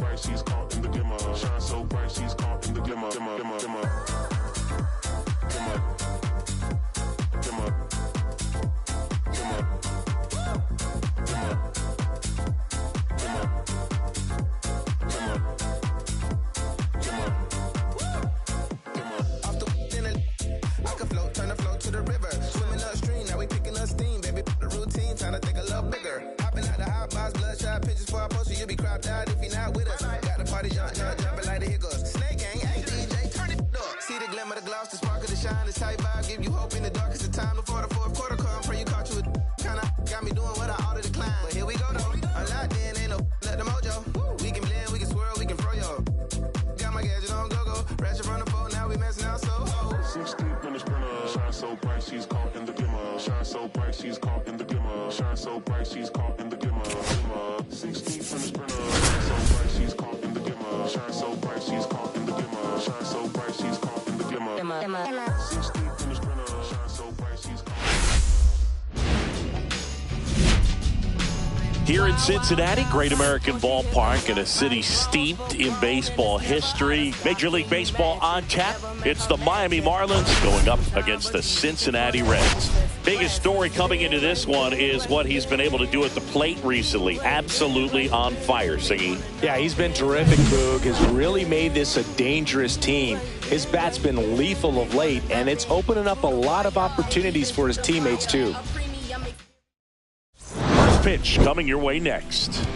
bright, she's caught in the glimmer. Shine so bright, she's caught in the glimmer. Glimmer, glimmer, glimmer. Glimmer. Glimmer. Glimmer. Glimmer. Glimmer. Glimmer. Glimmer. Off the I can float, turn the float to the river. Swimming upstream, now we picking up steam, baby. The routine, trying to think a little bigger. Hopping out the hot box, bloodshot pictures for our poster. You'll be cropped out if you're not with us. Got the party jumping like the hiccups. Snake gang, hey DJ, turn it up. See the glimmer, the gloss, the sparkle, the shine, the tight vibe. Give you hope in the darkest of time before the fourth quarter come. Pray you caught you a kinda got me doing what I ought to decline. But here we go though. Unlocked in, ain't no let the mojo. We can blend, we can swirl, we can throw yo. Got my gadget on go-go. Ratchet from the phone, now we messing out so ho. 6 deep in the sprinter. Shine so bright, she's caught in the glimmer. Shine so bright, she's caught in the glimmer. Shine so bright, she's caught in the glimmer. Glimmer. 6 deep in the sprinter. Shine so bright, she's caught in the glimmer. Shine so bright, she's caught in the glimmer. Shine so bright, she's caught in the glimmer. 6 deep in the sprinter. Shine so bright, she's caught. Here in Cincinnati, great American ballpark in a city steeped in baseball history. Major League Baseball on tap. It's the Miami Marlins going up against the Cincinnati Reds. Biggest story coming into this one is what he's been able to do at the plate recently. Absolutely on fire, Siggy. Yeah, he's been terrific, Boog. Has really made this a dangerous team. His bat's been lethal of late, and it's opening up a lot of opportunities for his teammates, too. First pitch coming your way next.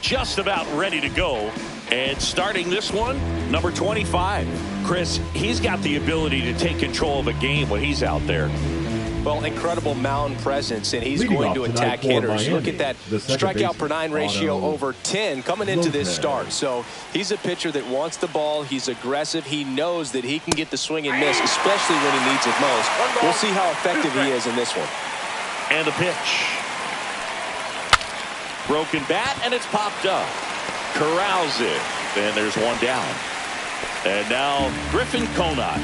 Just about ready to go. And starting this one, number 25. Chris, he's got the ability to take control of a game when he's out there. Well, incredible mound presence, and he's going to attack hitters. Look at that strikeout per 9 ratio over 10 coming into this start. So he's a pitcher that wants the ball. He's aggressive. He knows that he can get the swing and miss, especially when he needs it most. We'll see how effective he is in this one. And the pitch. Broken bat, and it's popped up. Corrals it. And there's one down. And now Griffin Conant.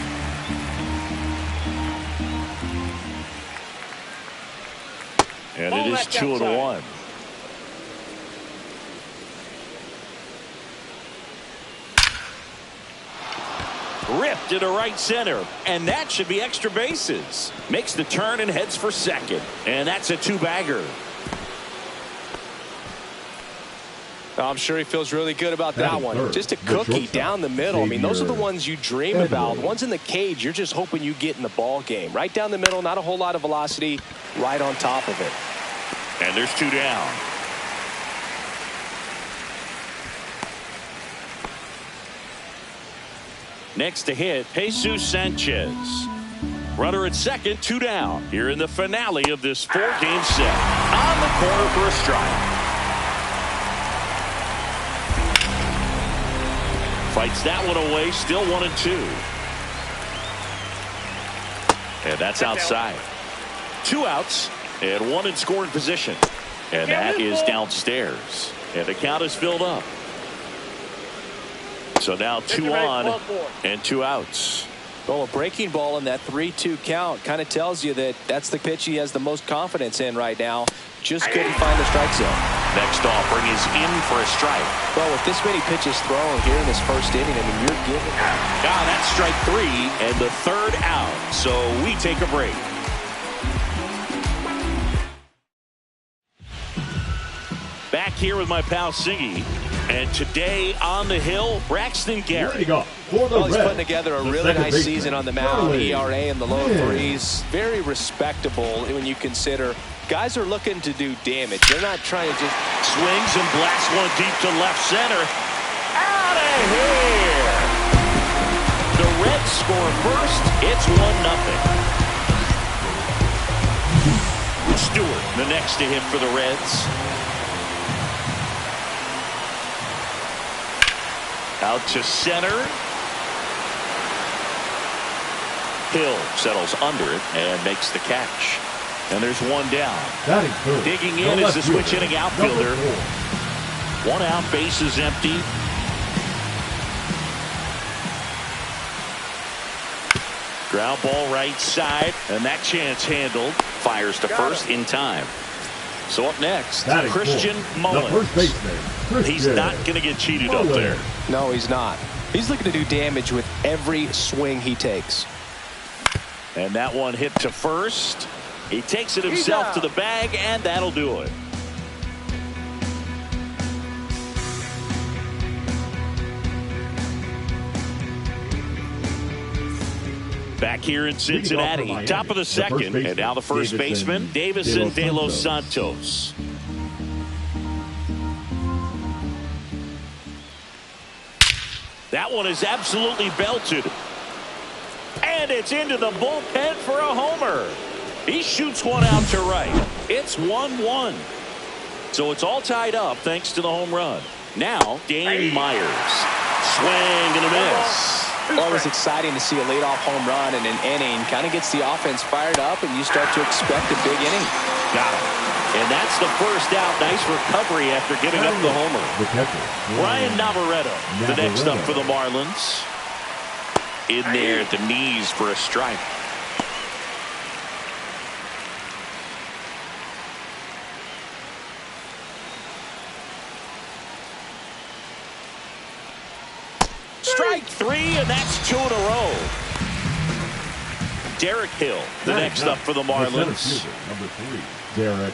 And it is 2-1. Ripped into right center. And that should be extra bases. Makes the turn and heads for second. And that's a 2-bagger. I'm sure he feels really good about that one. Just a cookie down the middle. I mean, those are the ones you dream about. The ones in the cage, you're just hoping you get in the ball game. Right down the middle, not a whole lot of velocity, right on top of it. And there's 2 down. Next to hit, Jesus Sanchez. Runner at second, 2 down. Here in the finale of this 4-game set. On the corner for a strike. Fights that one away, still 1-2. And that's outside. 2 outs and 1 in scoring position. And that is downstairs. And the count is filled up. So now 2 on and 2 outs. Well, a breaking ball in that 3-2 count kind of tells you that that's the pitch he has the most confidence in right now. Just couldn't find the strike zone. Next offering is in for a strike. Well, with this many pitches thrown here in this first inning, I mean, you're giving. That's strike 3 and the 3rd out. So we take a break. Back here with my pal Siggy. And today on the hill, Braxton Garrett. Well, he's putting together a really nice season on the mound. ERA in the low 3s. Very respectable when you consider guys are looking to do damage. They're not trying to just swings and blasts one deep to left center. Out of here. The Reds score first. It's 1-0. Stewart, the next to him for the Reds. Out to center. Hill settles under it and makes the catch. And there's 1 down. Digging in is the switch hitting outfielder. 1 out, bases empty. Ground ball right side, and that chance handled. Fires to first in time. So up next, Christian Mullins. He's not going to get cheated up there. No, he's not. He's looking to do damage with every swing he takes. And that one hit to first. He takes it himself to the bag, and that'll do it. Back here in Cincinnati, top of the second, and now the first baseman, Davison de los Santos. That one is absolutely belted. And it's into the bullpen for a homer. He shoots one out to right. It's 1-1. So it's all tied up thanks to the home run. Now, Dane Myers. Swing and a miss. Always exciting to see a leadoff home run in an inning. Kind of gets the offense fired up, and you start to expect a big inning. Got it. And that's the first out. Nice recovery after giving up the homer. Ryan Navarrete, the next up for the Marlins. In there at the knees for a strike. Strike three, and that's 2 in a row. Derek Hill, the next up for the Marlins. Number 3, Derek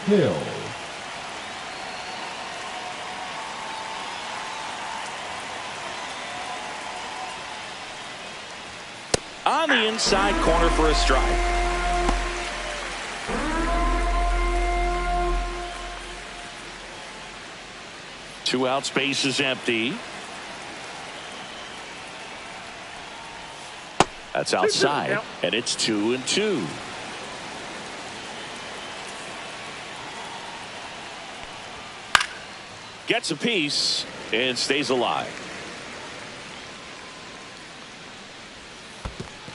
Hill. On the inside corner for a strike. Two out, space is empty. That's outside, and it's 2-2. Gets a piece and stays alive.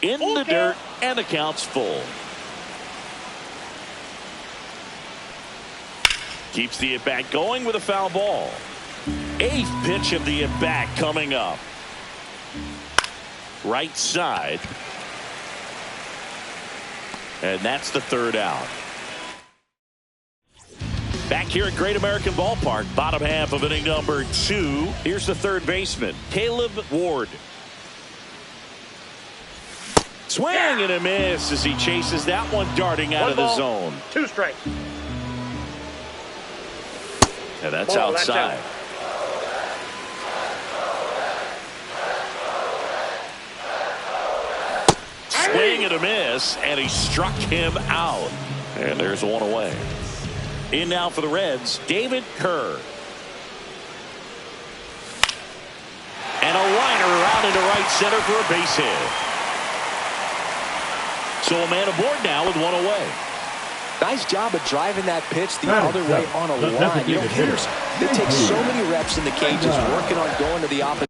In the dirt, and the count's full. Keeps the at-bat going with a foul ball. 8th pitch of the at-bat coming up. Right side. And that's the 3rd out. Back here at Great American Ballpark, bottom half of inning number 2. Here's the 3rd baseman, Caleb Ward. Swing and a miss as he chases that one darting out of the zone. 2 strikes. And that's outside. Swing and a miss, and he struck him out. And there's one away. In now for the Reds, David Kerr. And a liner around into right center for a base hit. So a man aboard now with one away. Nice job of driving that pitch the other way on a line. You know, hitters, they take so many reps in the cages working on going to the opposite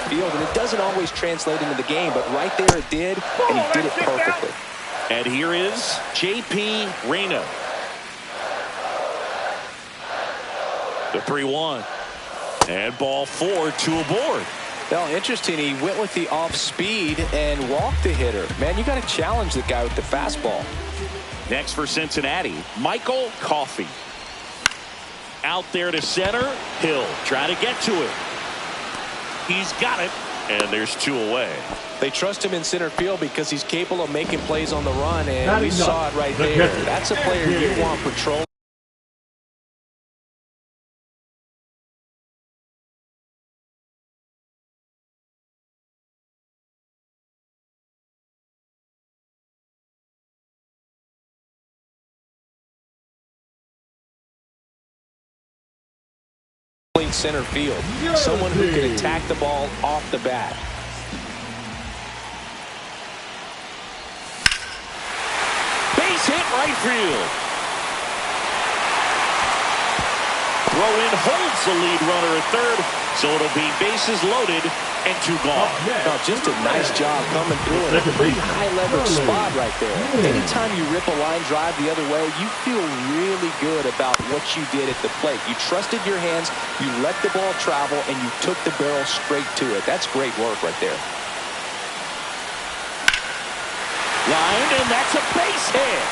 field, and it doesn't always translate into the game, but right there it did, and he did it perfectly. And here is J.P. Reyna. The 3-1. And ball 4, 2 aboard. Well, interesting. He went with the off speed and walked the hitter. Man, you got to challenge the guy with the fastball. Next for Cincinnati, Michael Coffey. Out there to center. Hill trying to get to it. He's got it, and there's 2 away. They trust him in center field because he's capable of making plays on the run, and we saw it right there. That's a player you want patrol. Center field. Someone who can attack the ball off the bat. Base hit right field. Throw in holds the lead runner at third. So it'll be bases loaded and 2 gone. Now, just a nice job coming through in a pretty high leverage spot right there. Anytime you rip a line drive the other way, you feel really good about what you did at the plate. You trusted your hands, you let the ball travel, and you took the barrel straight to it. That's great work right there. Line, and that's a base hit.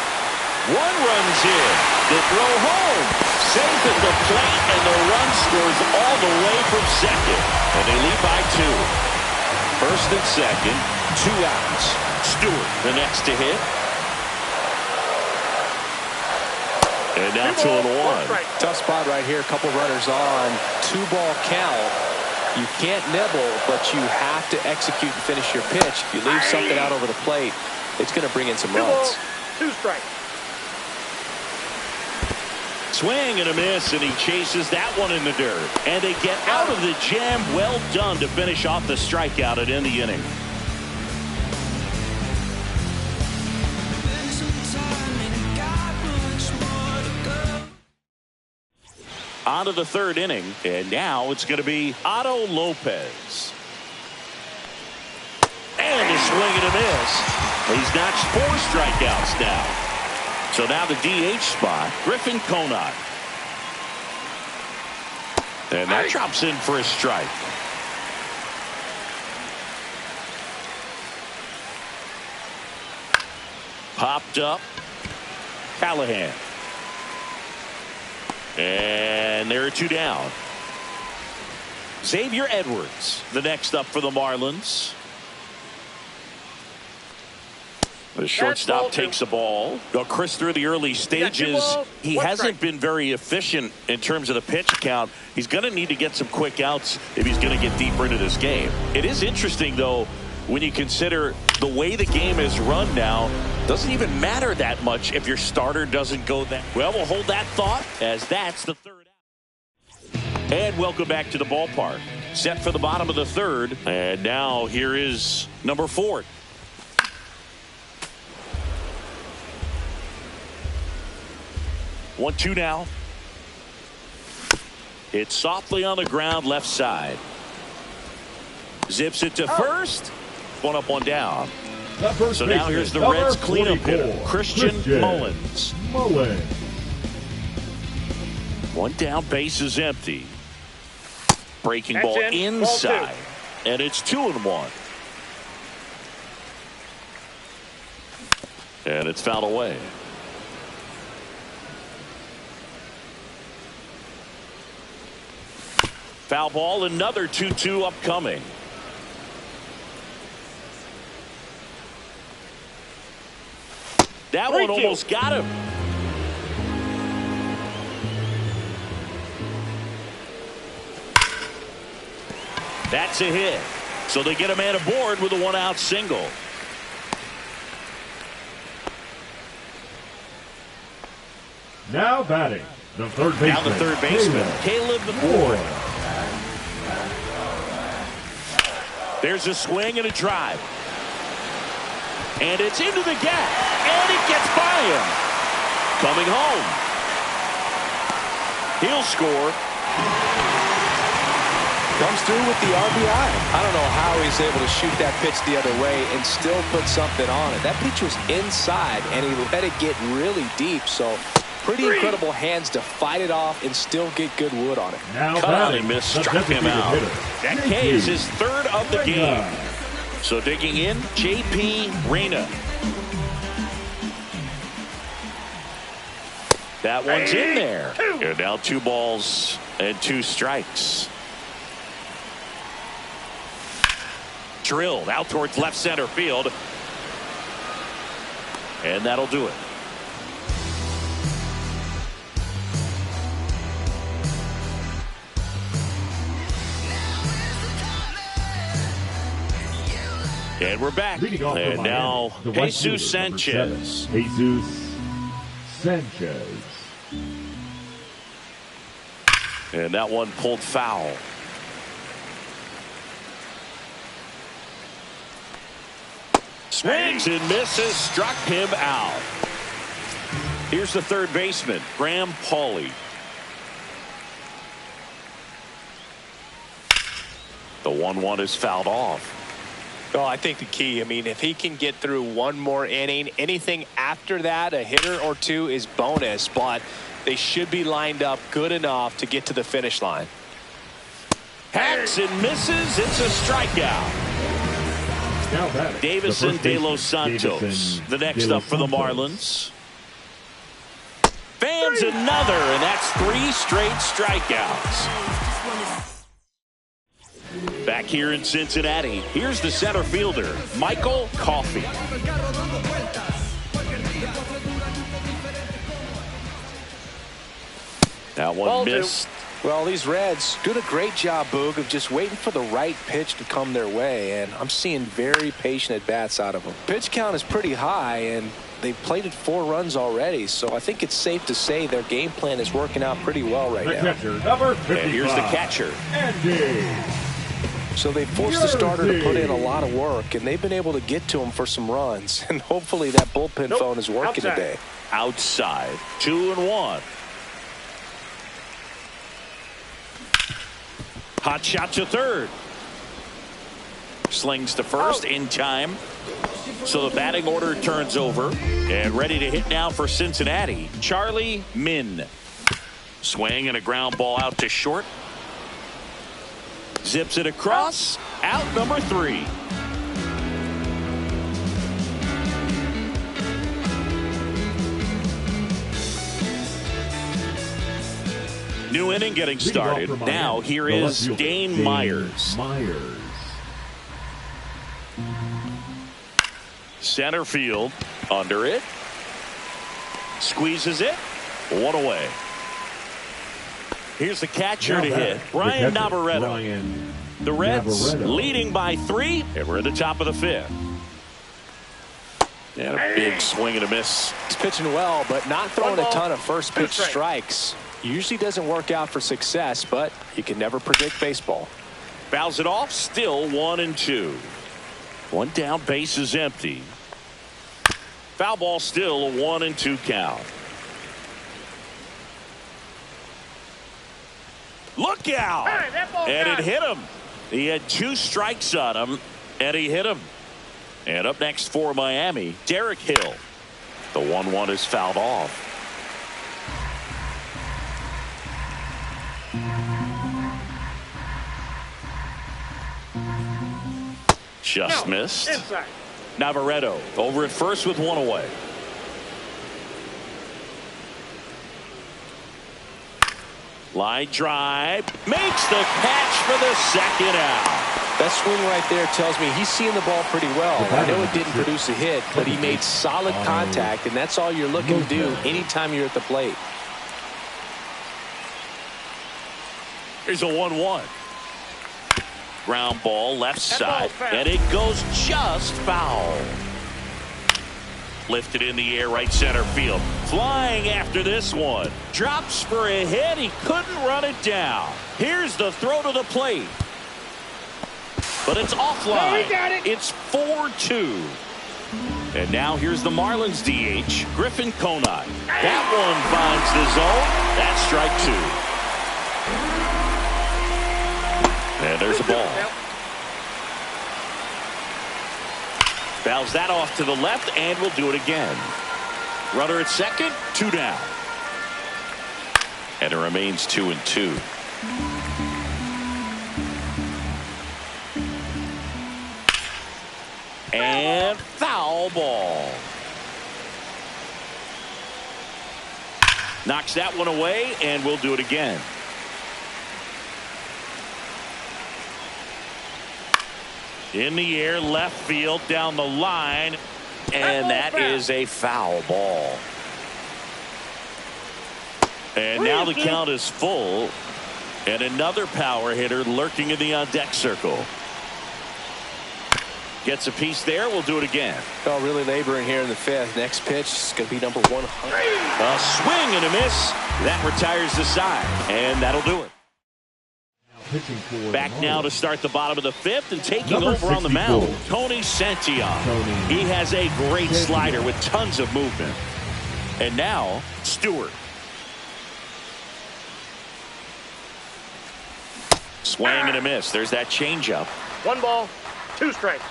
1 runs in. The throw home. Safe at the plate, and the run scores all the way from second. And they lead by 2. First and second, 2 outs. Stewart, the next to hit. And now 2-1. Tough spot right here. Couple runners on. 2-ball count. You can't nibble, but you have to execute and finish your pitch. If you leave something out over the plate, it's going to bring in some runs. 2 strikes. Swing and a miss, and he chases that one in the dirt. And they get out of the jam. Well done to finish off the strikeout and end the inning. On to the 3rd inning, and now it's going to be Otto Lopez. And a swing and a miss. He's notched 4 strikeouts now. So now the DH spot, Griffin Conant. And that drops in for a strike. Popped up. Callahan. And there are 2 down. Xavier Edwards, the next up for the Marlins. The shortstop takes the ball. Chris, through the early stages, he hasn't been very efficient in terms of the pitch count. He's going to need to get some quick outs if he's going to get deeper into this game. It is interesting, though, when you consider the way the game is run now. Doesn't even matter that much if your starter doesn't go that well. We'll hold that thought, as that's the 3rd out. And welcome back to the ballpark. Set for the bottom of the 3rd. And now here is number 4. 1-2 now. It's softly on the ground, left side. Zips it to first. 1 up, 1 down. So now here's the Reds cleanup hitter, Christian Mullins. 1 down, base is empty. Breaking ball inside. And it's 2-1. And it's fouled away. Foul ball, another 2-2 upcoming. That one almost got him. That's a hit. So they get a man aboard with a 1-out single. Now batting, the 3rd baseman. Now the 3rd baseman, Caleb Ward. There's a swing and a drive. And it's into the gap. And it gets by him. Coming home. He'll score. Comes through with the RBI. I don't know how he's able to shoot that pitch the other way and still put something on it. That pitch was inside, and he let it get really deep. So pretty incredible hands to fight it off and still get good wood on it. Now cut on and miss, struck him out. That K is his 3rd of the game. So digging in, J.P. Reyna. That one's in there. And now 2 balls and 2 strikes. Drilled out towards left center field. And that'll do it. And we're back. And now Jesus Sanchez. Jesus Sanchez. And that one pulled foul. Swings and misses, struck him out. Here's the 3rd baseman, Graham Pauley. The 1-1 is fouled off. Well, I think the key, I mean, if he can get through one more inning, anything after that, a hitter or two is bonus, but they should be lined up good enough to get to the finish line. Hacks and misses. It's a strikeout. Davison De Los Santos, the next up for the Marlins. Fans another, and that's 3 straight strikeouts. Back here in Cincinnati, here's the center fielder, Michael Coffey. That one missed. Well, these Reds doing a great job, Boog, of just waiting for the right pitch to come their way, and I'm seeing very patient at-bats out of them. Pitch count is pretty high, and they've plated 4 runs already, so I think it's safe to say their game plan is working out pretty well right now. Catcher, number 55. And here's the catcher. So they forced the starter to put in a lot of work, and they've been able to get to him for some runs, and hopefully that bullpen phone is working today. Outside, 2-1. Hot shot to third. Slings to first in time. So the batting order turns over. And ready to hit now for Cincinnati, Charlie Min. Swing and a ground ball out to short. Zips it across. Out number 3. New inning getting started. Now here is Dane Myers. Center field. Under it. Squeezes it. 1 away. Here's the catcher to hit. Brian Navarretto. The Reds leading by 3. And we're at the top of the 5th. And a big swing and a miss. He's pitching well, but not throwing a ton of first pitch strikes. Usually doesn't work out for success, but you can never predict baseball. Fouls it off. Still 1-2. 1 down, base is empty. Foul ball, still a 1-2 count. Look out! And it hit him. He had 2 strikes on him, and he hit him. And up next for Miami, Derek Hill. The 1-1 is fouled off. Just missed. Inside. Navarretto over at first with 1 away. Line drive. Makes the catch for the 2nd out. That swing right there tells me he's seeing the ball pretty well. I know it didn't produce a hit, but he made solid contact, and that's all you're looking to do anytime you're at the plate. Here's a 1-1. Ground ball left side, and it goes just foul. Lifted in the air, right center field. Flying after this one. Drops for a hit. He couldn't run it down. Here's the throw to the plate. But it's offline. It's 4-2. And now here's the Marlins DH, Griffin Conine. That one finds the zone. That's strike 2. And there's a ball. Fouls that off to the left, and we'll do it again. Runner at second, 2 down. And it remains 2-2. And foul ball. Knocks that one away, and we'll do it again. In the air, left field, down the line, and that is a foul ball. And now the count is full, and another power hitter lurking in the on-deck circle. Gets a piece there. We'll do it again. Oh, really laboring here in the 5th. Next pitch is going to be number 100. A swing and a miss. That retires the side, and that'll do it. Back now to start the bottom of the 5th, and taking over on the mound, Tony Santillan. He has a great slider with tons of movement. And now, Stewart. Swing and a miss. There's that changeup. 1 ball, 2 strikes.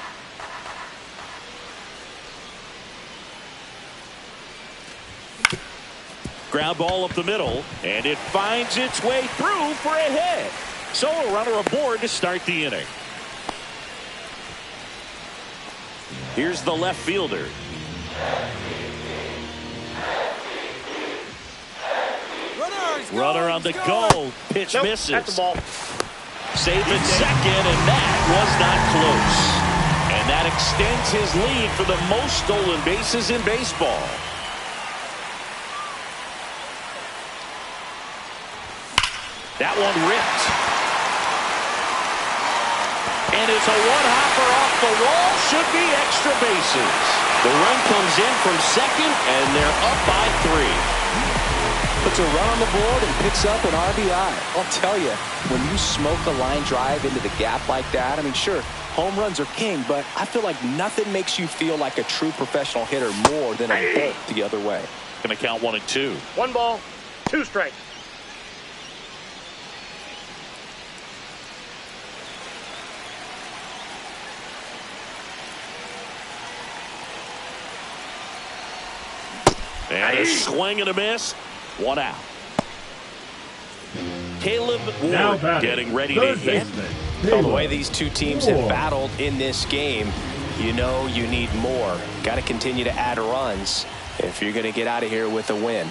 Ground ball up the middle, and it finds its way through for a hit. So a runner aboard to start the inning. Here's the left fielder. Runner on the go. Pitch misses. That's the ball. Safe at second, and that was not close. And that extends his lead for the most stolen bases in baseball. That one ripped. And it's a one-hopper off the wall. Should be extra bases. The run comes in from second, and they're up by 3. Puts a run on the board and picks up an RBI. I'll tell you, when you smoke a line drive into the gap like that, I mean, sure, home runs are king, but I feel like nothing makes you feel like a true professional hitter more than a bolt the other way. Going to count 1 and 2. 1 ball, 2 strikes. And a swing and a miss. 1 out. Caleb Ward getting ready to hit. The way these two teams have battled in this game, you know you need more. Got to continue to add runs if you're going to get out of here with a win.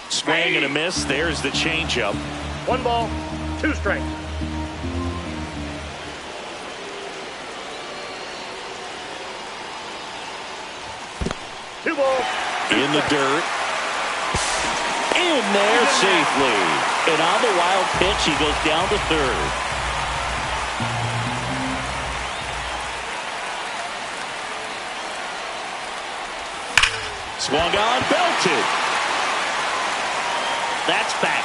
Swing and a miss. There's the changeup. 1 ball, 2 strikes. Two balls. In the dirt. In there safely. And on the wild pitch, he goes down to third. Swung on, belted. That's back.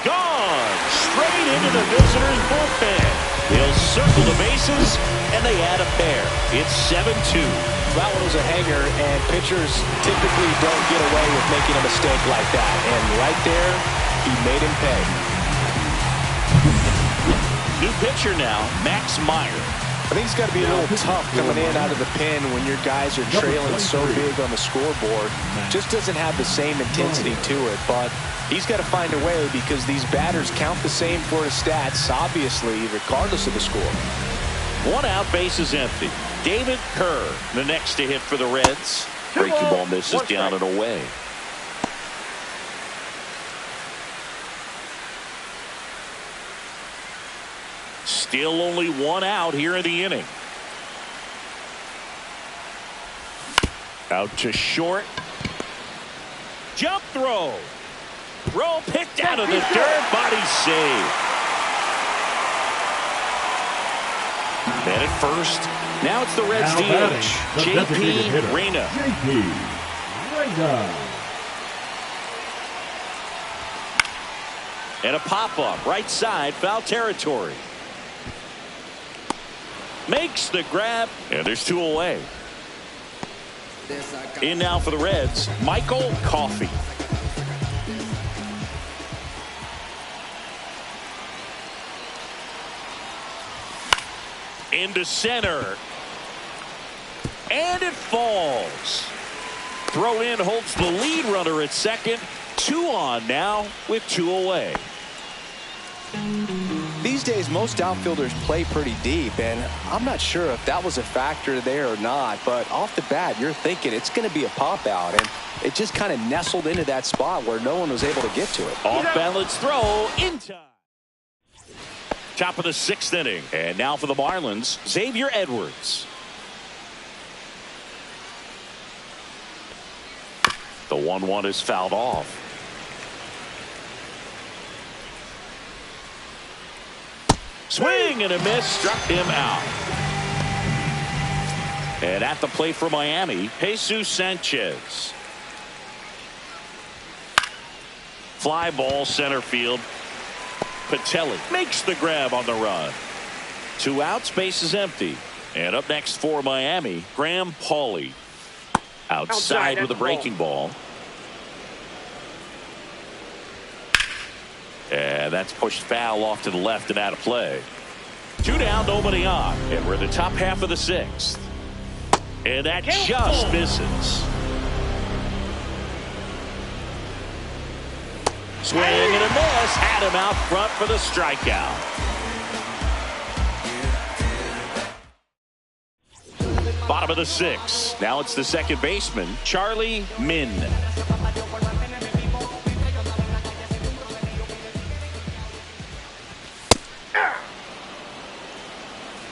Gone. Straight into the visitors' bullpen. They'll circle the bases, and they add a pair. It's 7-2. That one was a hanger, and pitchers typically don't get away with making a mistake like that. And right there, he made him pay. New pitcher now, Max Meyer. I think it's got to be a little tough coming in out of the pen when your guys are trailing so big on the scoreboard. Just doesn't have the same intensity to it, but he's got to find a way because these batters count the same for his stats, obviously, regardless of the score. 1 out, bases empty. David Kerr, the next to hit for the Reds. Breaking ball misses down and away. Still only 1 out here in the inning. Out to short. Jump throw. Throw picked out of the dirt. Body save. Man at first. Now it's the Reds DH. J.P. Reyna. And a pop-up. Right side. Foul territory. Makes the grab. And there's 2 away. In now for the Reds, Michael Coffey. Into center. And it falls. Throw in holds the lead runner at second. 2 on now with 2 away. These days, most outfielders play pretty deep, and I'm not sure if that was a factor there or not, but off the bat, you're thinking it's going to be a pop-out, and it just kind of nestled into that spot where no one was able to get to it. Off-balance throw in time. Top of the 6th inning, and now for the Marlins, Xavier Edwards. The 1-1 is fouled off. Swing and a miss, struck him out. And at the plate for Miami, Jesus Sanchez. Fly ball center field. Patelli makes the grab on the run. 2 outs, base is empty. And up next for Miami, Graham Pauley. Outside with a breaking ball. And And that's pushed foul off to the left and out of play. 2 down, nobody on. And we're in the top half of the 6th. And that just misses. Swing and a miss. Had him out front for the strikeout. Bottom of the 6th. Now it's the second baseman, Charlie Min.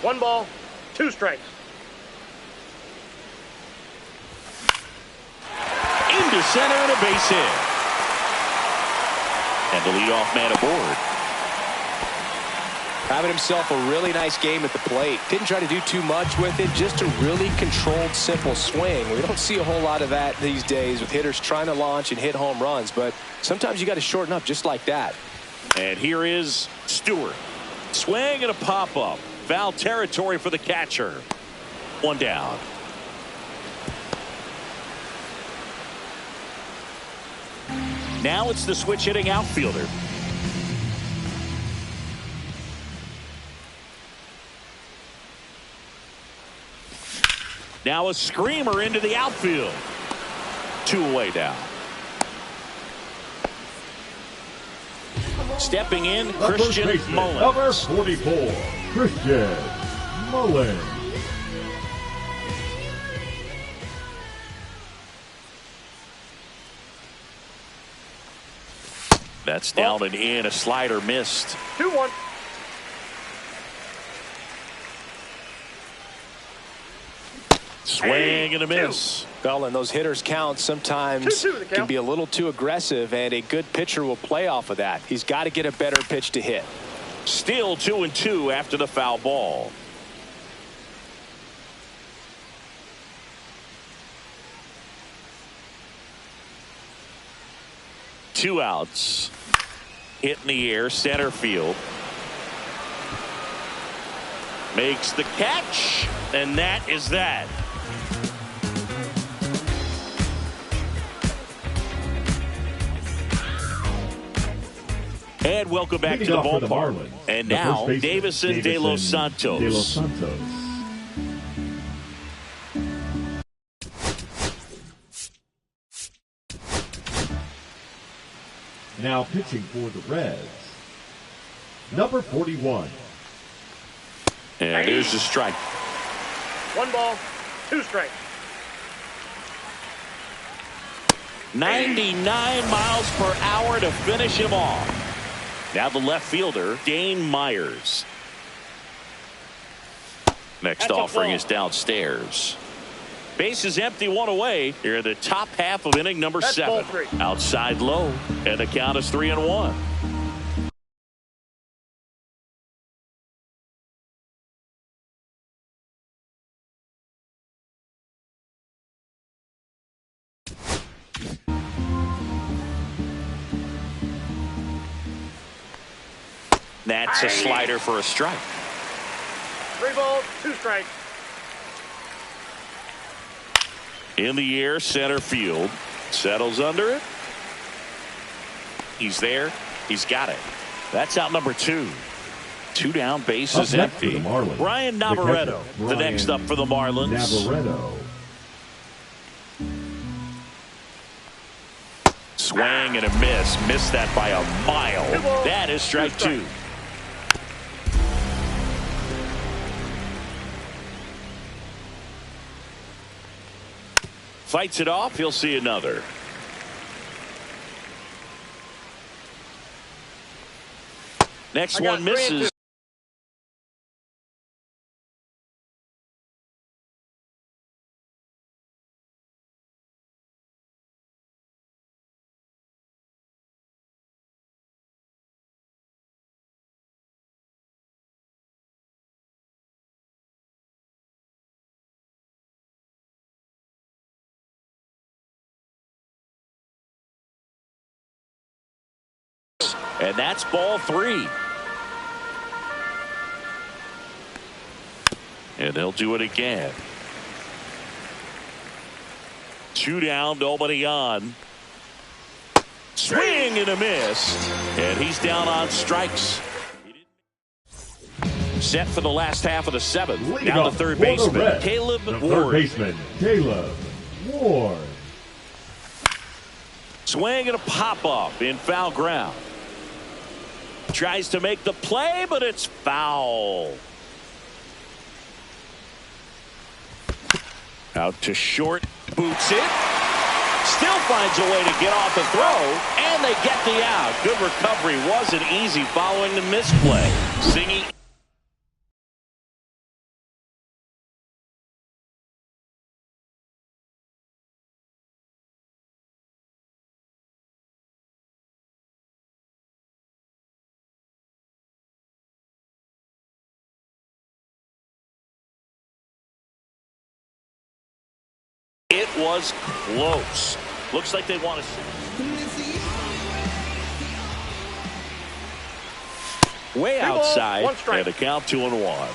One ball, 2 strikes. Into center and a base hit. And the leadoff man aboard. Having himself a really nice game at the plate. Didn't try to do too much with it. Just a really controlled, simple swing. We don't see a whole lot of that these days with hitters trying to launch and hit home runs. But sometimes you got to shorten up just like that. And here is Stewart. Swing and a pop-up. Foul territory for the catcher. 1 down. Now it's the switch hitting outfielder. Now a screamer into the outfield. 2 away now. Stepping in, Christian Mullins. Number 44, Christian Mullins. That's down and in. A slider missed. 2-1. Swing and a miss. Well, and those hitters' counts sometimes can be a little too aggressive, and a good pitcher will play off of that. He's got to get a better pitch to hit. Still 2-2 after the foul ball. Two outs. Hit in the air, center field. Makes the catch, and that is that. And welcome back to the ballpark. And now, Davison de los Santos. Now pitching for the Reds, number 41. And here's the strike. 1 ball, 2 strikes. 99 miles per hour to finish him off. Now the left fielder, Dane Myers. Next offering is downstairs. Base is empty, 1 away. Here in the top half of inning number 7. Outside low, and the count is 3-1. That's a slider for a strike. 3 balls, 2 strikes. In the air, center field. Settles under it. He's there. He's got it. That's out number 2. 2 down, base is empty. Brian Navarreto, the next up for the Marlins. Navarreto. Swing and a miss. Missed that by a mile. That is strike 2. Fights it off. He'll see another. Next one misses. And that's ball 3. And they'll do it again. 2 down, nobody on. Swing and a miss. And he's down on strikes. Set for the last half of the seventh. Now the third baseman, Caleb Ward. Third baseman, Caleb Ward. Swing and a pop-up in foul ground. Tries to make the play, but it's foul. Out to short, boots it. Still finds a way to get off the throw, and they get the out. Good recovery. Wasn't easy following the misplay. Singy. It was close. Looks like they want to see. Way outside, and a count 2-1.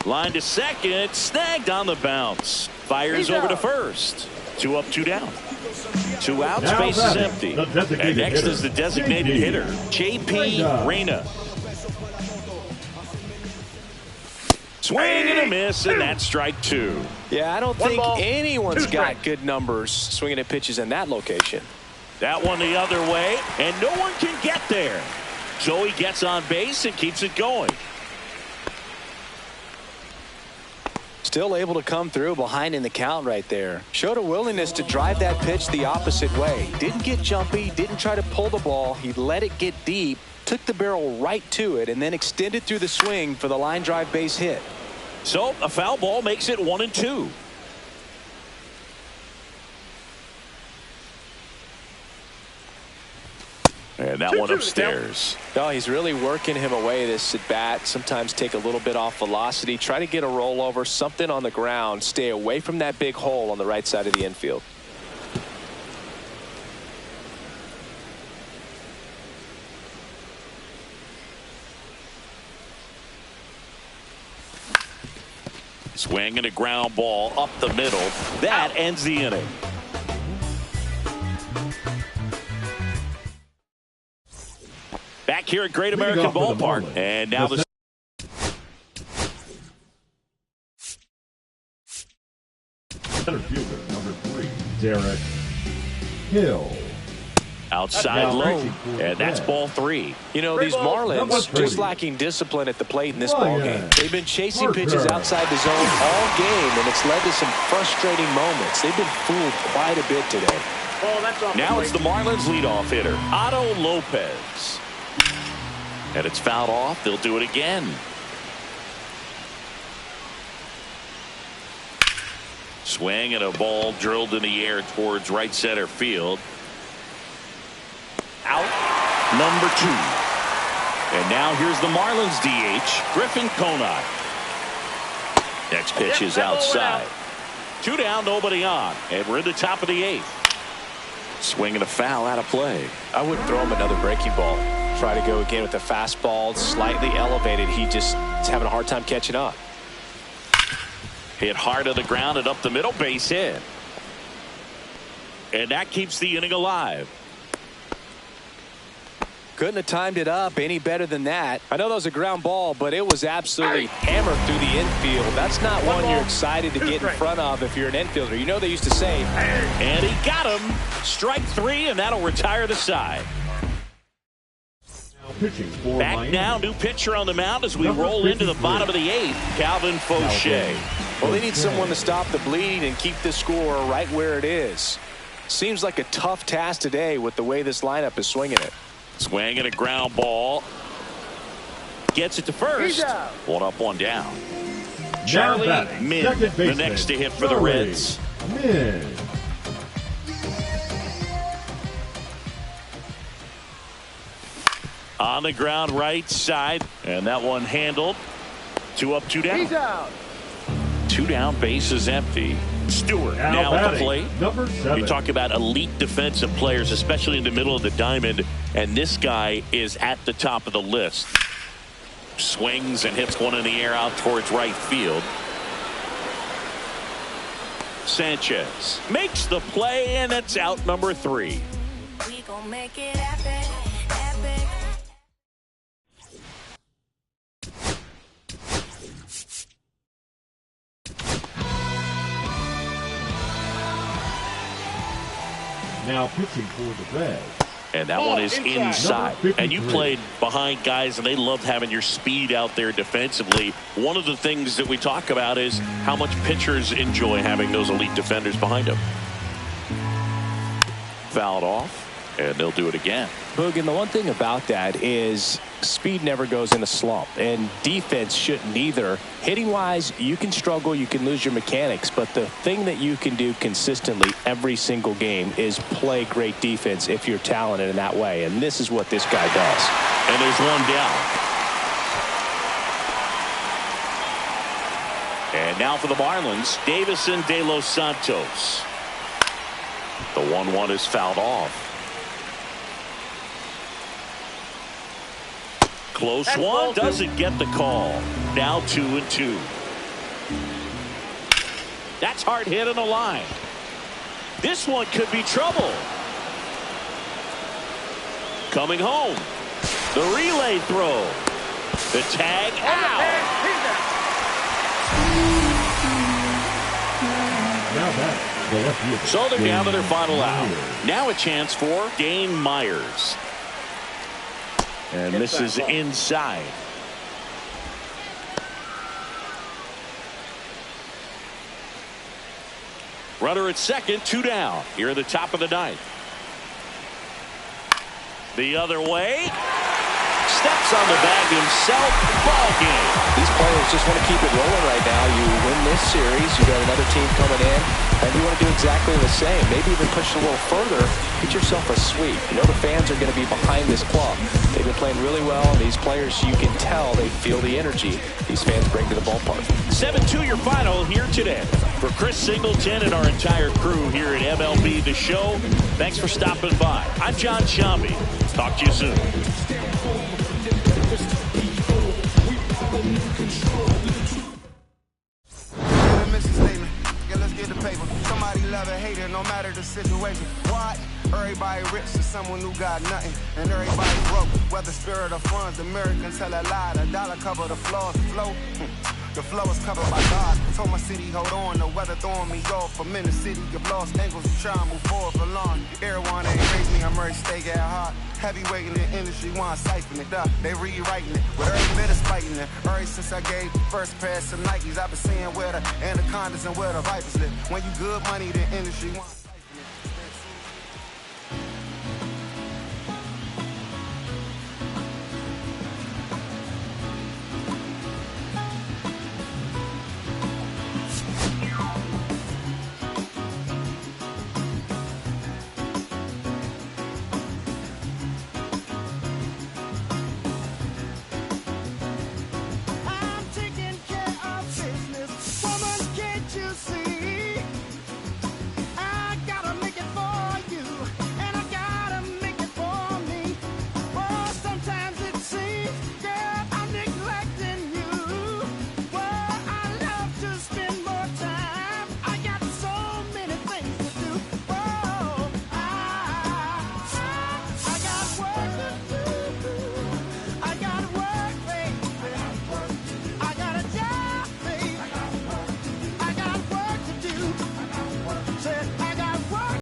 Line to second, snagged on the bounce. Fires over to first. 2 up, 2 down. 2 outs, base is empty. And next is the designated hitter, J.P. Reyna. Swing and a miss, and that's strike 2. Yeah, I don't think anyone's got good numbers swinging at pitches in that location. That one the other way, and no one can get there. So he gets on base and keeps it going. Still able to come through behind in the count right there. Showed a willingness to drive that pitch the opposite way. Didn't get jumpy, didn't try to pull the ball. He let it get deep, took the barrel right to it, and then extended through the swing for the line drive base hit. So a foul ball makes it 1-2. And that one upstairs. Oh, he's really working him away this at bat. Sometimes take a little bit off velocity. Try to get a rollover, something on the ground. Stay away from that big hole on the right side of the infield. Swing and a ground ball up the middle. That ends the inning. Back here at Great American Ballpark. And now the center fielder, number 3, Derek Hill. Outside low, and that's ball 3. You know, these Marlins just lacking discipline at the plate in this ball game. They've been chasing pitches outside the zone all game, and it's led to some frustrating moments. They've been fooled quite a bit today. Now it's the Marlins leadoff hitter, Otto Lopez. And it's fouled off. They'll do it again. Swing and a ball drilled in the air towards right center field. Out, number 2. And now here's the Marlins DH, Griffin Conine. Next pitch is outside. 2 down, nobody on. And we're in the top of the 8th. Swing and a foul out of play. I wouldn't throw him another breaking ball. Try to go again with the fastball, slightly elevated. He just is having a hard time catching up. Hit hard to the ground and up the middle, base hit. And that keeps the inning alive. Couldn't have timed it up any better than that. I know that was a ground ball, but it was absolutely hammered through the infield. That's not one you're excited to get in front of if you're an infielder. You know they used to say. And he got him. Strike 3, and that'll retire the side. Back now, new pitcher on the mound as we roll into the bottom of the 8th, Calvin Fauché. Well, they need someone to stop the bleed and keep the score right where it is. Seems like a tough task today with the way this lineup is swinging it. Swing and a ground ball. Gets it to first. 1 up, 1 down. Charlie Min, the next to hit for the Reds. Min. On the ground right side, and that one handled. 2 up, 2 down. He's out. 2 down, base is empty. Stewart now at the plate. Number 7. You talk about elite defensive players, especially in the middle of the diamond, and this guy is at the top of the list. Swings and hits one in the air out towards right field. Sanchez makes the play, and it's out number 3. We gon' make it epic, epic. Now pitching for the Reds. And that one is inside. And you played behind guys, and they loved having your speed out there defensively. One of the things that we talk about is how much pitchers enjoy having those elite defenders behind them. Fouled off, and they'll do it again. Boog, and the one thing about that is speed never goes in a slump, and defense shouldn't either. Hitting-wise, you can struggle, you can lose your mechanics, but the thing that you can do consistently every single game is play great defense if you're talented in that way, and this is what this guy does. And there's one down. And now for the Marlins, Davison de los Santos. The 1-1 is fouled off. Close one, doesn't get the call. Now 2-2. That's hard hit on the line. This one could be trouble. Coming home. The relay throw. The tag out. Now back. So they're down to their final out. Now a chance for Dane Myers. And this is inside. Runner at second, 2 down. Here at the top of the 9th. The other way. Steps on the bag himself. Ball game. These players just want to keep it rolling right now. You win this series, you got another team coming in, and you want to do exactly the same. Maybe even push it a little further. Get yourself a sweep. You know the fans are going to be behind this club. They've been playing really well, and these players, you can tell they feel the energy these fans bring to the ballpark. 7-2 your final here today. For Chris Singleton and our entire crew here at MLB The Show, thanks for stopping by. I'm John Shambi. Talk to you soon. Let's get the paper. Somebody love it, hate it, no matter the situation. What? Everybody rich to someone who got nothing, and everybody broke. Whether spirit or funds, the Americans tell a lie. The dollar cover the floor, the flow. The flow is covered by God. Told my city, hold on, the weather throwing me off. I'm in the city of lost angles, trying to move forward for long. Everyone ain't raised me, I'm ready to stay at heart. Heavyweight in the industry, want to siphon it up. They rewriting it, with every bit of fighting it. Ever since I gave the first pass of Nikes, I've been seeing where the anacondas and where the vipers live. When you good money, the industry wants.